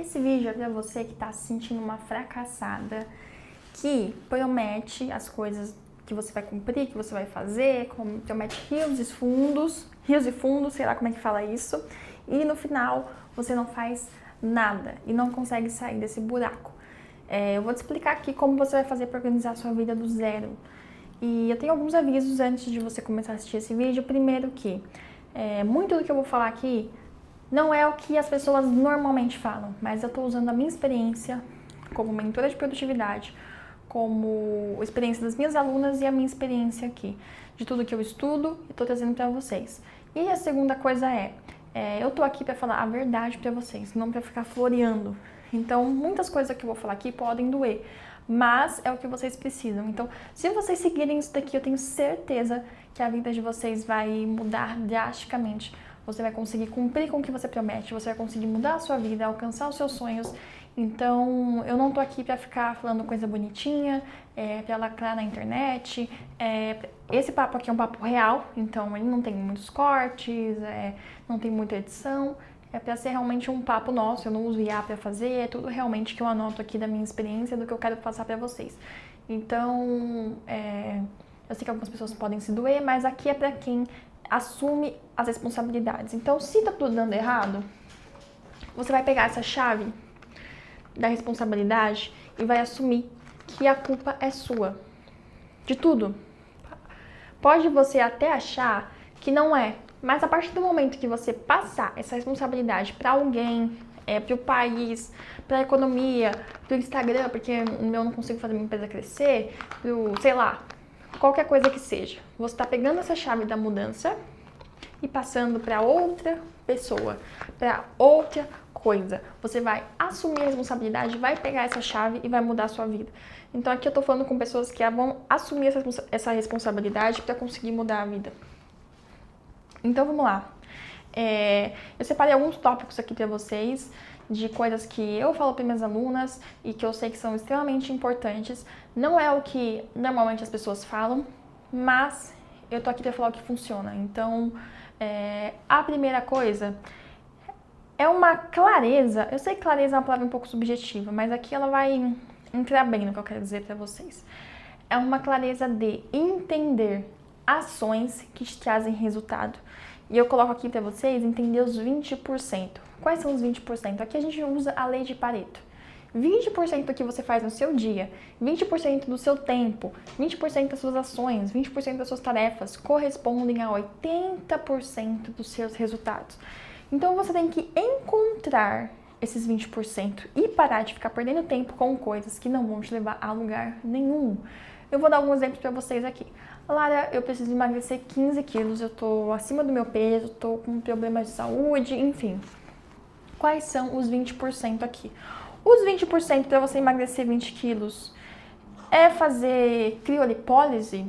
Esse vídeo é pra você que tá se sentindo uma fracassada, que promete as coisas que você vai cumprir, que você vai fazer, promete rios e fundos, sei lá como é que fala isso, e no final você não faz nada e não consegue sair desse buraco. Eu vou te explicar aqui como você vai fazer para organizar a sua vida do zero. E eu tenho alguns avisos antes de você começar a assistir esse vídeo. Primeiro que muito do que eu vou falar aqui não é o que as pessoas normalmente falam, mas eu estou usando a minha experiência como mentora de produtividade, como experiência das minhas alunas e a minha experiência aqui, de tudo que eu estudo e estou trazendo para vocês. E a segunda coisa eu estou aqui para falar a verdade para vocês, não para ficar floreando. Então, muitas coisas que eu vou falar aqui podem doer, mas é o que vocês precisam. Então, se vocês seguirem isso daqui, eu tenho certeza que a vida de vocês vai mudar drasticamente. Você vai conseguir cumprir com o que você promete, você vai conseguir mudar a sua vida, alcançar os seus sonhos. Então, eu não tô aqui pra ficar falando coisa bonitinha, pra lacrar na internet. Esse papo aqui é um papo real, então ele não tem muitos cortes, não tem muita edição. É pra ser realmente um papo nosso, eu não uso IA pra fazer, é tudo realmente que eu anoto aqui da minha experiência, do que eu quero passar pra vocês. Então, eu sei que algumas pessoas podem se doer, mas aqui é pra quem assume as responsabilidades. Então, se tá tudo dando errado, você vai pegar essa chave da responsabilidade e vai assumir que a culpa é sua. De tudo. Pode você até achar que não é, mas a partir do momento que você passar essa responsabilidade para alguém, para o país, para a economia, para o Instagram, porque eu não consigo fazer minha empresa crescer, sei lá, qualquer coisa que seja. Você está pegando essa chave da mudança e passando para outra pessoa, para outra coisa. Você vai assumir a responsabilidade, vai pegar essa chave e vai mudar a sua vida. Então aqui eu tô falando com pessoas que vão assumir essa responsabilidade para conseguir mudar a vida. Então vamos lá. Eu separei alguns tópicos aqui para vocês de coisas que eu falo para minhas alunas e que eu sei que são extremamente importantes. Não é o que normalmente as pessoas falam, mas eu tô aqui para falar o que funciona. Então, a primeira coisa é uma clareza. Eu sei que clareza é uma palavra um pouco subjetiva, mas aqui ela vai entrar bem no que eu quero dizer para vocês. É uma clareza de entender ações que te trazem resultado. E eu coloco aqui para vocês entender os 20%. Quais são os 20%? Aqui a gente usa a lei de Pareto. 20% do que você faz no seu dia, 20% do seu tempo, 20% das suas ações, 20% das suas tarefas correspondem a 80% dos seus resultados. Então você tem que encontrar esses 20% e parar de ficar perdendo tempo com coisas que não vão te levar a lugar nenhum. Eu vou dar alguns exemplos para vocês aqui. Lara, eu preciso emagrecer 15 quilos, eu tô acima do meu peso, tô com problemas de saúde, enfim. Quais são os 20% aqui? Os 20% para você emagrecer 20 quilos é fazer criolipólise?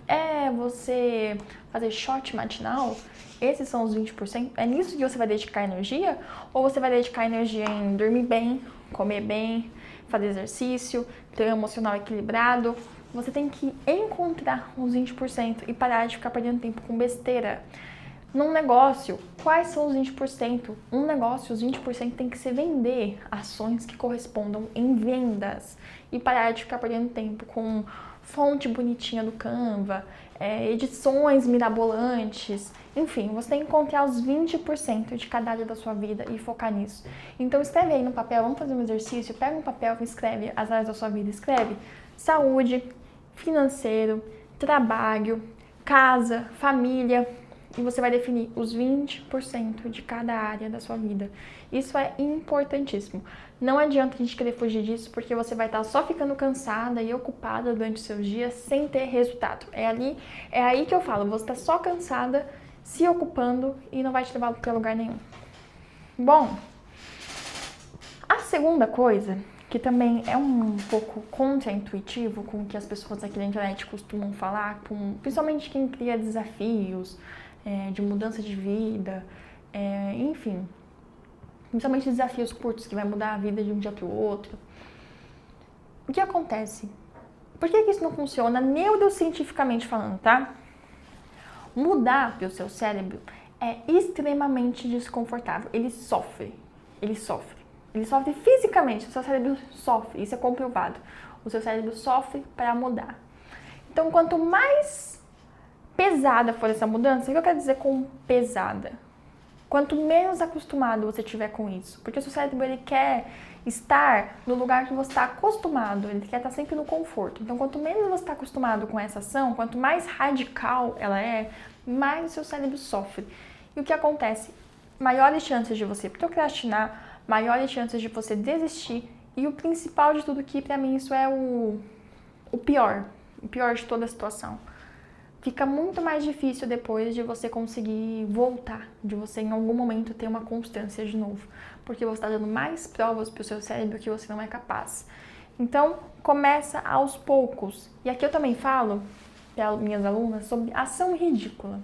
É você fazer shot matinal? Esses são os 20%? É nisso que você vai dedicar energia? Ou você vai dedicar energia em dormir bem, comer bem, fazer exercício, ter um emocional equilibrado? Você tem que encontrar os 20% e parar de ficar perdendo tempo com besteira. Num negócio, quais são os 20%? Um negócio, os 20% tem que ser vender ações que correspondam em vendas. E parar de ficar perdendo tempo com fonte bonitinha do Canva, edições mirabolantes. Enfim, você tem que encontrar os 20% de cada área da sua vida e focar nisso. Então escreve aí no papel, vamos fazer um exercício, pega um papel e escreve as áreas da sua vida. Escreve saúde, financeiro, trabalho, casa, família. E você vai definir os 20% de cada área da sua vida. Isso é importantíssimo. Não adianta a gente querer fugir disso, porque você vai estar só ficando cansada e ocupada durante os seus dias sem ter resultado. É aí que eu falo, você está só cansada, se ocupando e não vai te levar para lugar nenhum. Bom, a segunda coisa, que também é um pouco contra-intuitivo com o que as pessoas aqui na internet costumam falar, principalmente quem cria desafios, de mudança de vida, enfim, principalmente desafios curtos que vai mudar a vida de um dia para o outro. O que acontece? Por que isso não funciona neurocientificamente falando, tá? Mudar para o seu cérebro é extremamente desconfortável, ele sofre. Ele sofre fisicamente, o seu cérebro sofre, isso é comprovado. O seu cérebro sofre para mudar. Então, quanto mais pesada for essa mudança, o que eu quero dizer com pesada? Quanto menos acostumado você tiver com isso, porque o seu cérebro ele quer estar no lugar que você está acostumado, ele quer estar sempre no conforto. Então, quanto menos você está acostumado com essa ação, quanto mais radical ela é, mais o seu cérebro sofre. E o que acontece? Maiores chances de você procrastinar, maiores chances de você desistir, e o principal de tudo que, para mim, isso é o pior de toda a situação. Fica muito mais difícil depois de você conseguir voltar, de você em algum momento ter uma constância de novo, porque você está dando mais provas para o seu cérebro que você não é capaz. Então, começa aos poucos. E aqui eu também falo para minhas alunas sobre ação ridícula.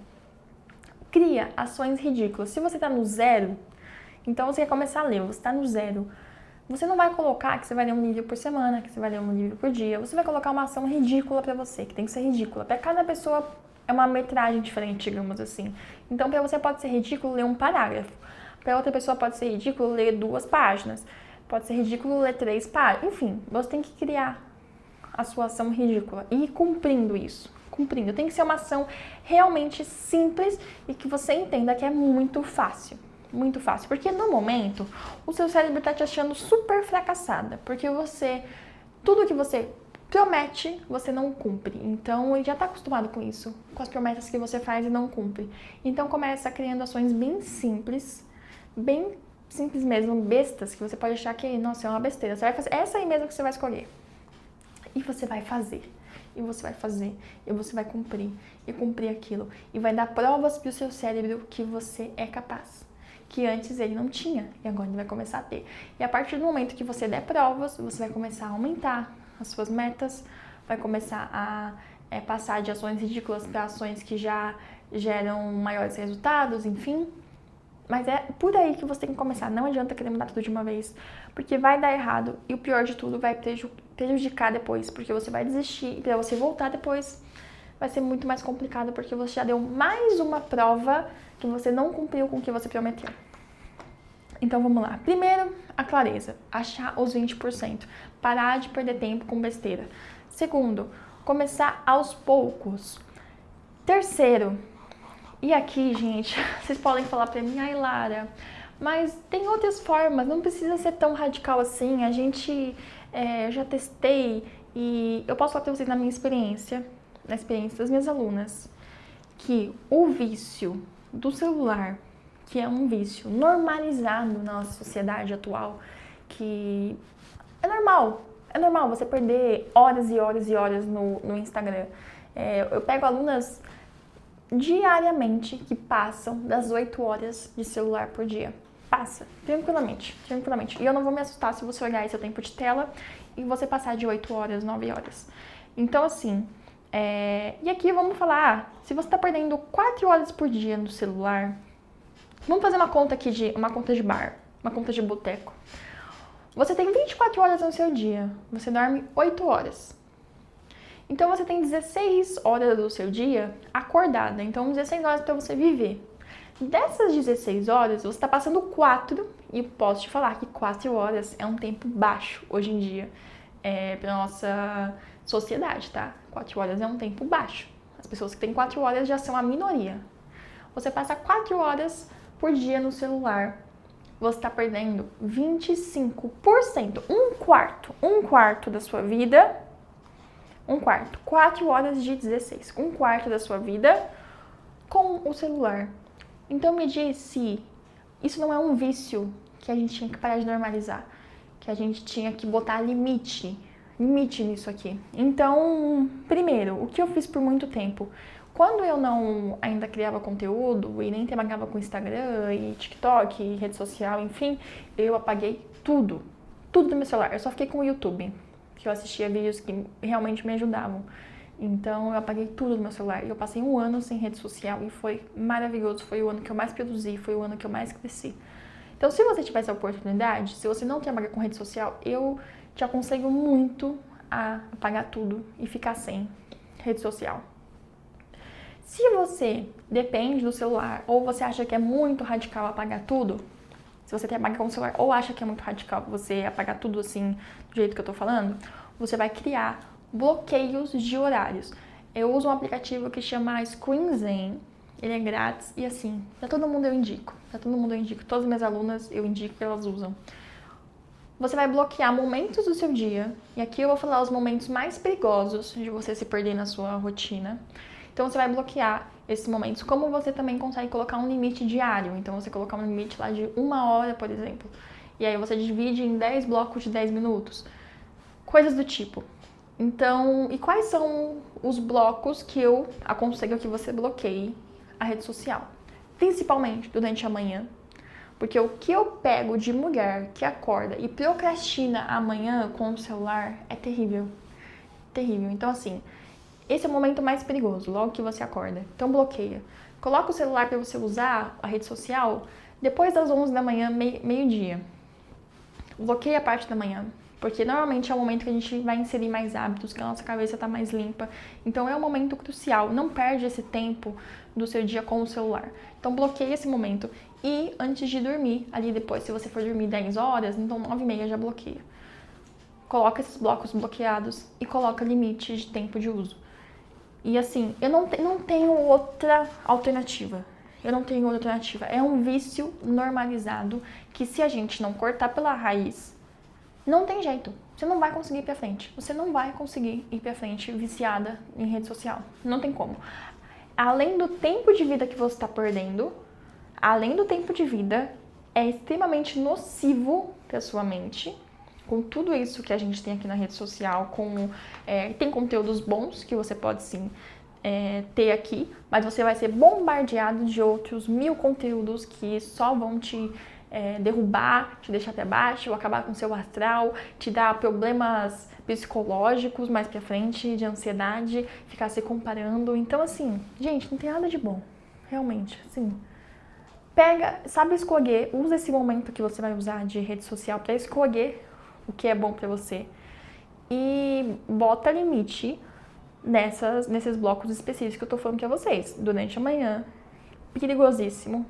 Cria ações ridículas. Se você está no zero, então você quer começar a ler, você está no zero. Você não vai colocar que você vai ler um livro por semana, que você vai ler um livro por dia. Você vai colocar uma ação ridícula pra você, que tem que ser ridícula. Para cada pessoa é uma metragem diferente, digamos assim. Então, para você pode ser ridículo ler um parágrafo. Para outra pessoa pode ser ridículo ler 2 páginas. Pode ser ridículo ler 3 páginas. Enfim, você tem que criar a sua ação ridícula e ir cumprindo isso. Cumprindo. Tem que ser uma ação realmente simples e que você entenda que é muito fácil. Muito fácil, porque no momento o seu cérebro está te achando super fracassada, porque tudo que você promete, você não cumpre. Então ele já está acostumado com isso, com as promessas que você faz e não cumpre. Então começa criando ações bem simples mesmo, bestas, que você pode achar que, nossa, é uma besteira. Você vai fazer essa aí mesmo que você vai escolher. E você vai fazer. E você vai fazer, e você vai cumprir, e cumprir aquilo. E vai dar provas para o seu cérebro que você é capaz. Que antes ele não tinha, e agora ele vai começar a ter. E a partir do momento que você der provas, você vai começar a aumentar as suas metas, vai começar a passar de ações ridículas para ações que já geram maiores resultados, enfim. Mas é por aí que você tem que começar. Não adianta querer mudar tudo de uma vez, porque vai dar errado e o pior de tudo vai prejudicar depois, porque você vai desistir e para você voltar depois vai ser muito mais complicado, porque você já deu mais uma prova que você não cumpriu com o que você prometeu. Então vamos lá. Primeiro, a clareza. Achar os 20%. Parar de perder tempo com besteira. Segundo, começar aos poucos. Terceiro, e aqui, gente, vocês podem falar pra mim, ai Lara, mas tem outras formas, não precisa ser tão radical assim. A gente já testei e eu posso falar pra vocês na experiência das minhas alunas, que o vício do celular, que é um vício normalizado na nossa sociedade atual, que é normal você perder horas e horas e horas no Instagram. Eu pego alunas diariamente que passam das 8 horas de celular por dia. Passa, tranquilamente. E eu não vou me assustar se você olhar esse tempo de tela e você passar de 8 horas, 9 horas. Então, assim, e aqui vamos falar, se você está perdendo 4 horas por dia no celular, vamos fazer uma conta aqui uma conta de bar, uma conta de boteco. Você tem 24 horas no seu dia, você dorme 8 horas. Então você tem 16 horas do seu dia acordada, então 16 horas para você viver. Dessas 16 horas, você está passando 4, e posso te falar que 4 horas é um tempo baixo hoje em dia para nossa sociedade, tá? 4 horas é um tempo baixo. As pessoas que têm 4 horas já são a minoria. Você passa 4 horas por dia no celular, você está perdendo 25%, um quarto da sua vida, 4 horas de 16, um quarto da sua vida com o celular. Então me diz se isso não é um vício que a gente tinha que parar de normalizar, que a gente tinha que botar limite nisso aqui. Então, primeiro, o que eu fiz por muito tempo? Quando eu não ainda criava conteúdo e nem trabalhava com Instagram e TikTok, e rede social, enfim, eu apaguei tudo do meu celular. Eu só fiquei com o YouTube, que eu assistia vídeos que realmente me ajudavam. Então, eu apaguei tudo do meu celular. E eu passei 1 ano sem rede social e foi maravilhoso. Foi o ano que eu mais produzi, foi o ano que eu mais cresci. Então, se você tiver essa oportunidade, se você não trabalha com rede social, eu te aconselho muito a apagar tudo e ficar sem rede social. Se você depende do celular ou você acha que é muito radical apagar tudo, se você trabalha com o celular ou acha que é muito radical você apagar tudo assim, do jeito que eu tô falando, você vai criar bloqueios de horários. Eu uso um aplicativo que chama ScreenZen, ele é grátis e assim, pra todo mundo eu indico. Todas as minhas alunas eu indico que elas usam. Você vai bloquear momentos do seu dia, e aqui eu vou falar os momentos mais perigosos de você se perder na sua rotina. Então você vai bloquear esses momentos, como você também consegue colocar um limite diário. Então você colocar um limite lá de 1 hora, por exemplo. E aí você divide em 10 blocos de 10 minutos. Coisas do tipo. Então, e quais são os blocos que eu aconselho que você bloqueie a rede social? Principalmente durante a manhã. Porque o que eu pego de mulher que acorda e procrastina amanhã com o celular é terrível. Terrível. Então, assim, esse é o momento mais perigoso, logo que você acorda. Então, bloqueia. Coloca o celular para você usar a rede social depois das 11 da manhã, meio-dia. Bloqueia a parte da manhã. Porque normalmente é o momento que a gente vai inserir mais hábitos, que a nossa cabeça está mais limpa. Então é um momento crucial. Não perde esse tempo do seu dia com o celular. Então bloqueia esse momento. E antes de dormir, ali depois, se você for dormir 10 horas, então 9h30 já bloqueia. Coloca esses blocos bloqueados e coloca limite de tempo de uso. E assim, eu não tenho outra alternativa. É um vício normalizado que se a gente não cortar pela raiz, não tem jeito. Você não vai conseguir ir pra frente. Você não vai conseguir ir pra frente viciada em rede social. Não tem como. Além do tempo de vida que você está perdendo, é extremamente nocivo para sua mente. Com tudo isso que a gente tem aqui na rede social, tem conteúdos bons que você pode sim ter aqui, mas você vai ser bombardeado de outros 1000 conteúdos que só vão te derrubar, te deixar para baixo, acabar com seu astral, te dar problemas psicológicos mais pra frente, de ansiedade, ficar se comparando. Então, assim, gente, não tem nada de bom. Realmente, assim. Sabe escolher, usa esse momento que você vai usar de rede social para escolher o que é bom pra você e bota limite nesses blocos específicos que eu tô falando pra vocês. Durante a manhã, perigosíssimo,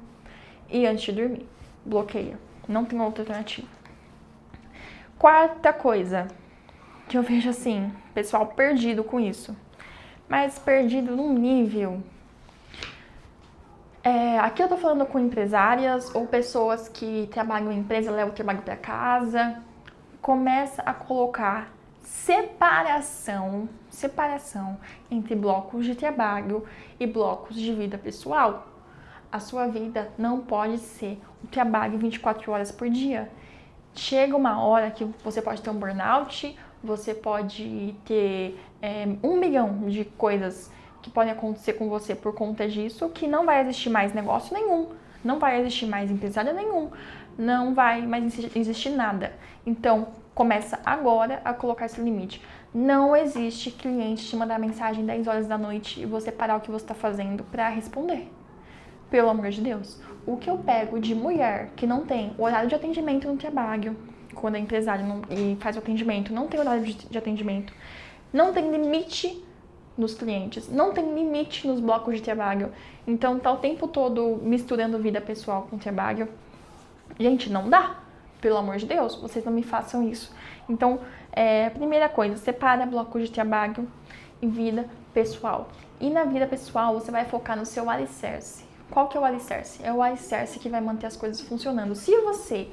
e antes de dormir. Bloqueia. Não tem outra alternativa. Quarta coisa, que eu vejo assim, pessoal perdido com isso. Mas perdido num nível... aqui eu tô falando com empresárias ou pessoas que trabalham em empresa, levam o trabalho para casa. Começa a colocar separação entre blocos de trabalho e blocos de vida pessoal. A sua vida não pode ser um trabalho 24 horas por dia. Chega uma hora que você pode ter um burnout, você pode ter 1 milhão de coisas que podem acontecer com você por conta disso, que não vai existir mais negócio nenhum, não vai existir mais empresário nenhum, não vai mais existir nada. Então, começa agora a colocar esse limite. Não existe cliente te mandar mensagem 10 horas da noite e você parar o que você está fazendo para responder. Pelo amor de Deus. O que eu pego de mulher que não tem horário de atendimento no trabalho, quando é empresário e faz o atendimento, não tem horário de atendimento, não tem limite nos clientes, não tem limite nos blocos de trabalho, então tá o tempo todo misturando vida pessoal com trabalho. Gente, não dá. Pelo amor de Deus, vocês não me façam isso. Então, primeira coisa, separa blocos de trabalho e vida pessoal. E na vida pessoal, você vai focar no seu alicerce. Qual que é o alicerce? É o alicerce que vai manter as coisas funcionando. Se você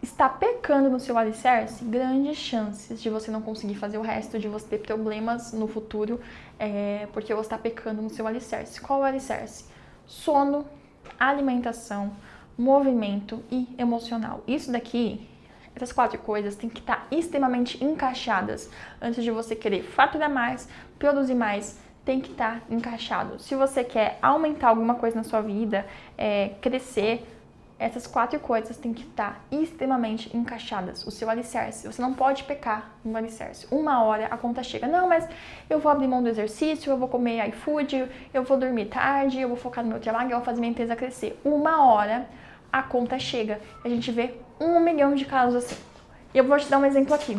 está pecando no seu alicerce, grandes chances de você não conseguir fazer o resto, de você ter problemas no futuro, porque você está pecando no seu alicerce. Qual é o alicerce? Sono, alimentação, movimento e emocional. Isso daqui, essas 4 coisas têm que estar extremamente encaixadas antes de você querer faturar mais, produzir mais, tem que estar encaixado. Se você quer aumentar alguma coisa na sua vida, crescer, essas 4 coisas têm que estar extremamente encaixadas. O seu alicerce, você não pode pecar no alicerce. 1 hora a conta chega. Não, mas eu vou abrir mão do exercício, eu vou comer iFood, eu vou dormir tarde, eu vou focar no meu trabalho, eu vou fazer minha empresa crescer. 1 hora a conta chega. A gente vê 1 milhão de casos assim. E eu vou te dar um exemplo aqui.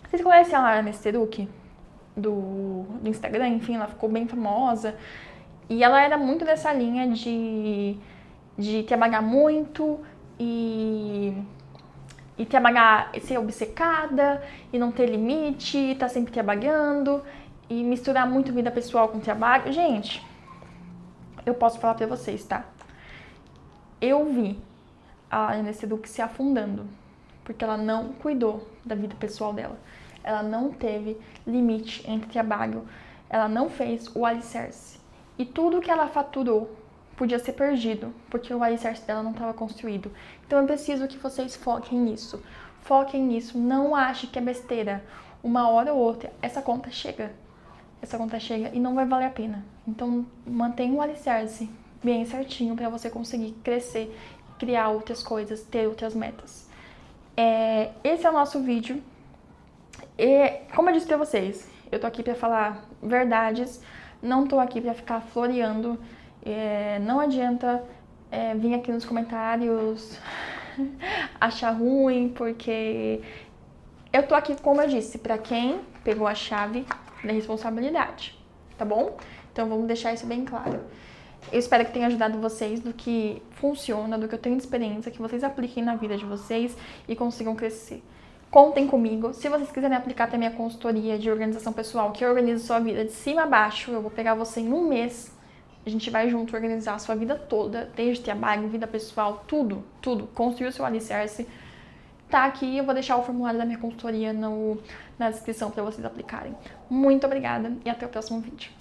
Vocês conhecem a Lara Nesteruk? Do Instagram, enfim, ela ficou bem famosa. E ela era muito dessa linha de trabalhar muito, e trabalhar, ser obcecada e não ter limite, e tá sempre trabalhando e misturar muito vida pessoal com trabalho. Gente, eu posso falar pra vocês, tá? Eu vi a Agnese Duque se afundando porque ela não cuidou da vida pessoal dela. Ela não teve limite entre trabalho, ela não fez o alicerce. E tudo que ela faturou podia ser perdido, porque o alicerce dela não estava construído. Então eu preciso que vocês foquem nisso. Foquem nisso, não ache que é besteira. Uma hora ou outra, essa conta chega. Essa conta chega e não vai valer a pena. Então mantenha o alicerce bem certinho para você conseguir crescer, criar outras coisas, ter outras metas. Esse é o nosso vídeo. E, como eu disse pra vocês, eu tô aqui pra falar verdades, não tô aqui pra ficar floreando. Não adianta vir aqui nos comentários achar ruim, porque eu tô aqui, como eu disse, pra quem pegou a chave da responsabilidade, tá bom? Então vamos deixar isso bem claro. Eu espero que tenha ajudado vocês do que funciona, do que eu tenho de experiência, que vocês apliquem na vida de vocês e consigam crescer. Contem comigo. Se vocês quiserem aplicar também a consultoria de organização pessoal, que organiza sua vida de cima a baixo, eu vou pegar você em um mês. A gente vai junto organizar a sua vida toda, desde trabalho, vida pessoal, tudo, tudo. Construir o seu alicerce. Tá aqui, eu vou deixar o formulário da minha consultoria na descrição para vocês aplicarem. Muito obrigada e até o próximo vídeo.